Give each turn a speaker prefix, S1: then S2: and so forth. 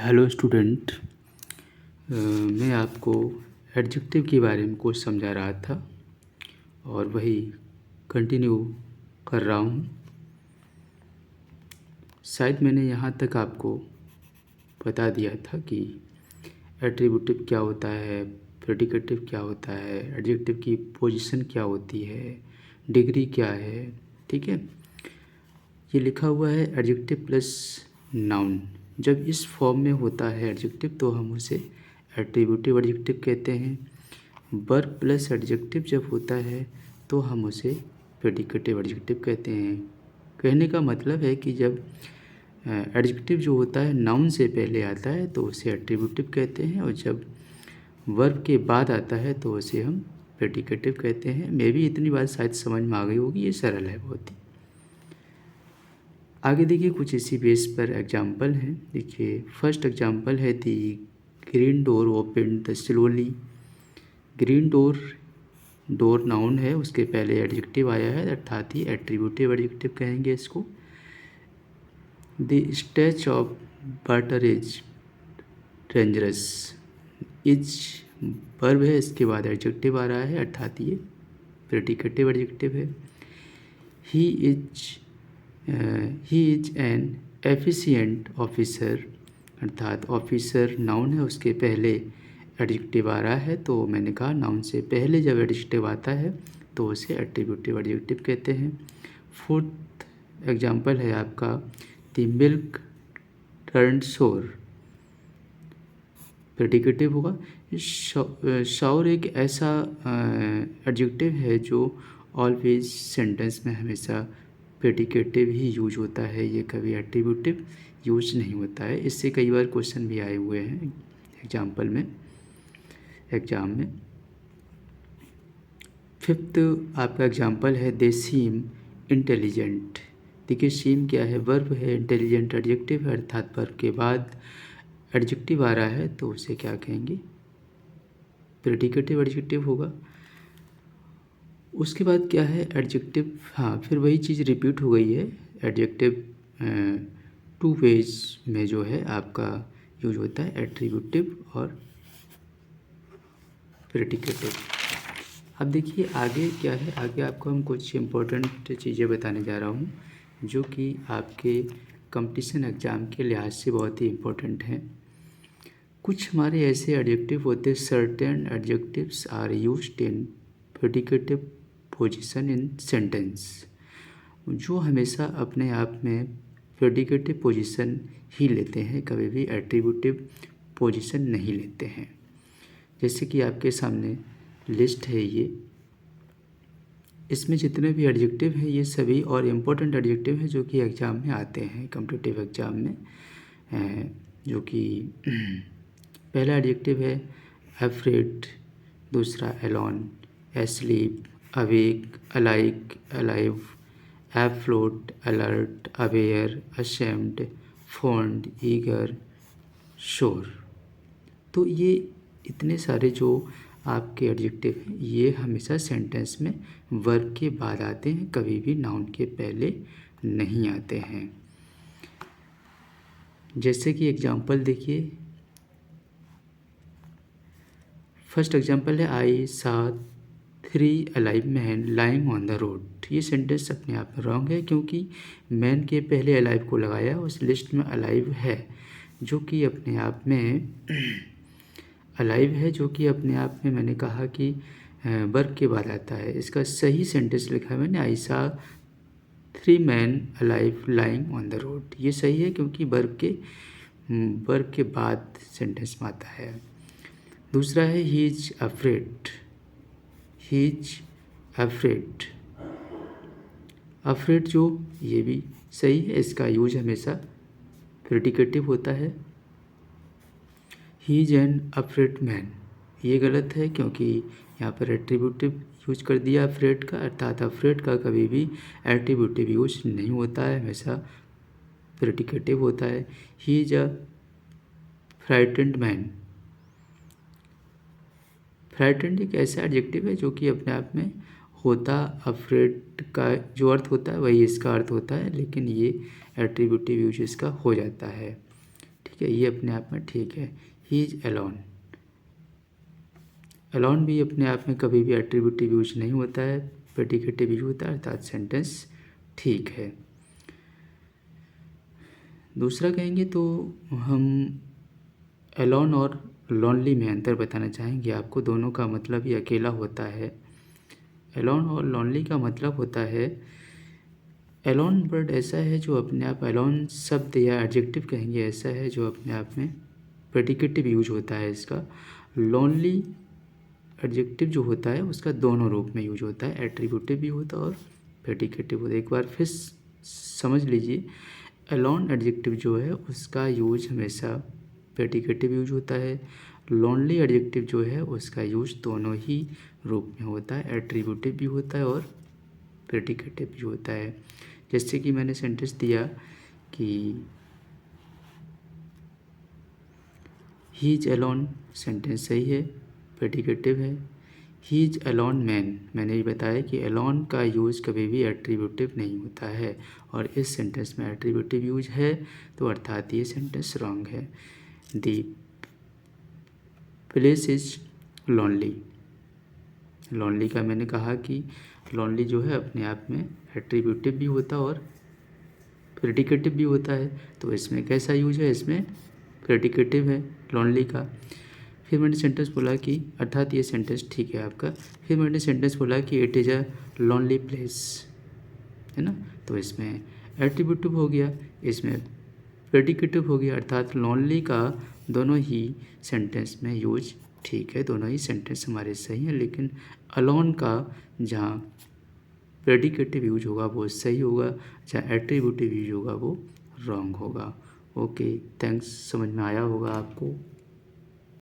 S1: Hello student. मैं आपको adjective के बारे में कुछ समझा रहा था और वही कंटिन्यू कर रहा हूँ। शायद मैंने यहाँ तक आपको बता दिया था कि एट्रीब्यूटिव क्या होता है, प्रेडिकेटिव क्या होता है, एडजेक्टिव की पोजीशन क्या होती है, डिग्री क्या है। ठीक है, ये लिखा हुआ है एडजेक्टिव प्लस नाउन। जब इस फॉर्म में होता है एडजेक्टिव तो हम उसे एट्रीब्यूटिव एडजेक्टिव कहते हैं। वर्ब प्लस एडजेक्टिव जब होता है तो हम उसे प्रेडिकेटिव एडजेक्टिव कहते हैं। कहने का मतलब है कि जब एडजेक्टिव जो होता है नाउन से पहले आता है तो उसे एट्रीब्यूटिव कहते हैं, और जब वर्ब के बाद आता है तो उसे हम प्रेडिकेटिव कहते हैं। मे भी इतनी बात शायद समझ में आ गई होगी, ये सरल है बहुत ही। आगे देखिए, कुछ इसी बेस पर एग्जाम्पल हैं। देखिए, फर्स्ट एग्जाम्पल है the green door open the slowly. Green door, door noun है, उसके पहले एडजेक्टिव आया है, अर्थात ही एट्रीब्यूटिव एडजेक्टिव कहेंगे इसको। The stretch of butter is dangerous. Is verb है, इसके बाद एडजेक्टिव आ रहा है, अर्थात ये प्रेडिकेटिव एडजेक्टिव है। He is an efficient officer, अर्थात ऑफिसर नाउन है, उसके पहले एडजेक्टिव आ रहा है, तो मैंने कहा नाउन से पहले जब एडजेक्टिव आता है तो उसे एट्रीब्यूटिव एडजेक्टिव कहते हैं। फोर्थ एग्जाम्पल है आपका द मिल्क टर्न्ड सोर, प्रेडिकेटिव होगा। शौर एक ऐसा एडजेक्टिव है जो ऑलवेज सेंटेंस में हमेशा प्रेडिकेटिव ही यूज होता है, ये कभी एट्रीब्यूटिव यूज नहीं होता है। इससे कई बार क्वेश्चन भी आए हुए हैं एग्जाम्पल में, एग्जाम में। फिफ्थ आपका एग्जाम्पल है दे सीम इंटेलिजेंट। देखिए, सीम क्या है, वर्ब है, इंटेलिजेंट एडजेक्टिव है, अर्थात वर्ब के बाद एडजेक्टिव आ रहा है तो उसे क्या कहेंगे, प्रेडिकेटिव एडजेक्टिव होगा। उसके बाद क्या है एडजेक्टिव, हाँ फिर वही चीज़ रिपीट हो गई है। एडजेक्टिव टू वेज में जो है आपका यूज होता है, एट्रीब्यूटिव और प्रेडिकेटिव। अब देखिए आगे क्या है, आगे आपको हम कुछ इम्पोर्टेंट चीज़ें बताने जा रहा हूँ जो कि आपके कंपटीशन एग्ज़ाम के लिहाज से बहुत ही इम्पोर्टेंट हैं। कुछ हमारे ऐसे एडजेक्टिव होते हैं, certain adjectives are used in predicative position in sentence, जो हमेशा अपने आप में प्रेडिकेटिव पोजीशन ही लेते हैं, कभी भी एट्रीब्यूटिव पोजीशन नहीं लेते हैं। जैसे कि आपके सामने लिस्ट है ये, इसमें जितने भी एडजेक्टिव हैं ये सभी और इम्पोर्टेंट एडजेक्टिव हैं जो कि एग्ज़ाम में आते हैं, कॉम्पिटिटिव एग्ज़ाम में। जो कि पहला एडजेक्टिव है अफ्रेड, दूसरा alone, asleep, awake, alike, alive, afloat, alert, aware, ashamed, fond, eager, sure. तो ये इतने सारे जो आपके एडजेक्टिव हैं ये हमेशा सेंटेंस में वर्ब के बाद आते हैं, कभी भी नाउन के पहले नहीं आते हैं। जैसे कि एग्जांपल देखिए, फर्स्ट एग्जांपल है आई सा 3 alive man lying on the road. ये सेंटेंस अपने आप में रॉन्ग है क्योंकि मैन के पहले अलाइव को लगाया, उस लिस्ट में अलाइव है जो कि अपने आप में अलाइव है, जो कि अपने आप में मैंने कहा कि वर्ब के बाद आता है। इसका सही सेंटेंस लिखा है मैंने, आई सा 3 man alive lying on the road. ये सही है क्योंकि वर्ब के बाद सेंटेंस में आता है। दूसरा है he is afraid, he is afraid, afraid जो ये भी सही है, इसका यूज हमेशा प्रेडिकेटिव होता है। He is an afraid man, ये गलत है क्योंकि यहाँ पर एट्रीब्यूटिव यूज कर दिया अफ्रेड का, अर्थात अफ्रेड का कभी भी एट्रीब्यूटिव यूज नहीं होता है, हमेशा प्रेडिकेटिव होता है। He is a frightened man, frightened एक ऐसा एडजेक्टिव है जो कि अपने आप में होता अफ्रेड का जो अर्थ होता है वही इसका अर्थ होता है, लेकिन ये एट्रीब्यूटिव यूज इसका हो जाता है। ठीक ठीक है, ये अपने आप में ठीक है। ही इज अलोन, अलोन भी अपने आप में कभी भी एट्रीब्यूटिव यूज नहीं होता है, प्रेडिकेटिव यूज होता है, अर्थात सेंटेंस ठीक है। दूसरा कहेंगे तो हम अलोन और लॉनली में अंतर बताना चाहेंगे आपको। दोनों का मतलब ही अकेला होता है। अलोन और लॉनली का मतलब होता है, अलोन वर्ड ऐसा है जो अपने आप, अलोन शब्द या एडजेक्टिव कहेंगे ऐसा है जो अपने आप में प्रेडिकेटिव यूज होता है इसका। लॉनली एडजेक्टिव जो होता है उसका दोनों रूप में यूज होता है, एट्रीब्यूटिव भी होता है और प्रेडिकेटिव होता है। एक बार फिर समझ लीजिए, अलोन एडजेक्टिव जो है उसका यूज हमेशा प्रेडिकेटिव यूज होता है, लॉनली एडजेक्टिव जो है उसका यूज दोनों ही रूप में होता है, एट्रीब्यूटिव भी होता है और प्रेडिकेटिव भी होता है। जैसे कि मैंने सेंटेंस दिया कि ही इज अलोन, सेंटेंस सही है, प्रेडिकेटिव है। ही इज अलोन मैन, मैंने ये बताया कि अलोन का यूज कभी भी एट्रीब्यूटिव नहीं होता है और इस सेंटेंस में एट्रीब्यूटिव यूज है, तो अर्थात ये सेंटेंस रॉन्ग है। The place is lonely, lonely का मैंने कहा कि लॉनली जो है अपने आप में एट्रीब्यूटिव भी होता है और प्रेडिकेटिव भी होता है, तो इसमें कैसा यूज है, इसमें प्रेडिकेटिव है लॉनली का। फिर मैंने सेंटेंस बोला कि, अर्थात ये सेंटेंस ठीक है आपका। फिर मैंने सेंटेंस बोला कि it is a lonely place, है ना, तो इसमें एट्रीब्यूटिव हो गया, इसमें प्रेडिकेटिव हो गया, अर्थात लॉनली का दोनों ही सेंटेंस में यूज ठीक है, दोनों ही सेंटेंस हमारे सही हैं। लेकिन अलोन का जहाँ प्रेडिकेटिव यूज होगा वो सही होगा, जहाँ एट्रीब्यूटिव यूज होगा वो रॉन्ग होगा। ओके, थैंक्स, समझ में आया होगा आपको।